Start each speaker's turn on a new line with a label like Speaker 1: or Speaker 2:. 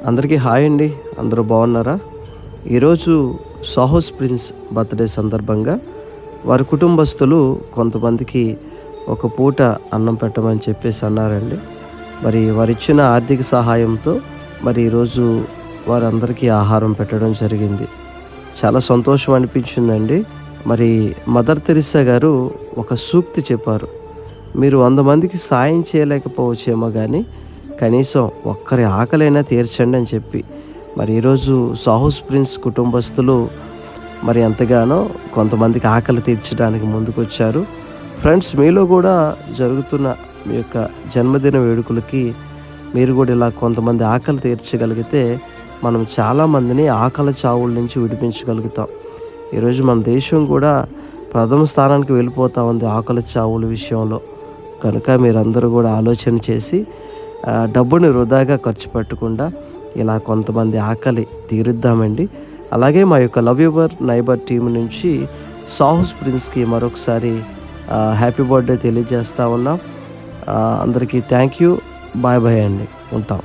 Speaker 1: అందరికీ హాయ్ అండి. అందరూ బాగున్నారా? ఈరోజు సాహోస్ ప్రిన్స్ బర్త్డే సందర్భంగా వారి కుటుంబస్తులు కొంతమందికి ఒక పూట అన్నం పెట్టమని చెప్పేసి అన్నారండి. మరి వారిచ్చిన ఆర్థిక సహాయంతో మరి ఈరోజు వారందరికీ ఆహారం పెట్టడం జరిగింది. చాలా సంతోషం అనిపించిందండి. మరి మదర్ తెరిసా గారు ఒక సూక్తి చెప్పారు. మీరు 100 మందికి సాయం చేయలేకపోవచ్చేమో కానీ కనీసం ఒక్కరి ఆకలైనా తీర్చండి అని చెప్పి మరి ఈరోజు సాహోస్ ప్రిన్స్ కుటుంబస్తులు మరి ఎంతగానో కొంతమందికి ఆకలి తీర్చడానికి ముందుకొచ్చారు. ఫ్రెండ్స్, మీలో కూడా జరుగుతున్న మీ యొక్క జన్మదిన వేడుకలకి మీరు కూడా ఇలా కొంతమంది ఆకలి తీర్చగలిగితే మనం చాలామందిని ఆకలి చావుల నుంచి విడిపించగలుగుతాం. ఈరోజు మన దేశం కూడా ప్రథమ స్థానానికి వెళ్ళిపోతూ ఉంది ఆకలి చావుల విషయంలో. కనుక మీరందరూ కూడా ఆలోచన చేసి డబ్బుని వృధాగా ఖర్చు పెట్టకుండా ఇలా కొంతమంది ఆకలి తీరుద్దామండి. అలాగే మా యొక్క లవ్ యువర్ నైబర్ టీం నుంచి సాహోస్ ప్రిన్స్కి మరొకసారి హ్యాపీ బర్త్డే తెలియజేస్తూ ఉన్నాం. అందరికీ థ్యాంక్ యూ. బాయ్ బాయ్ అండి. ఉంటాం.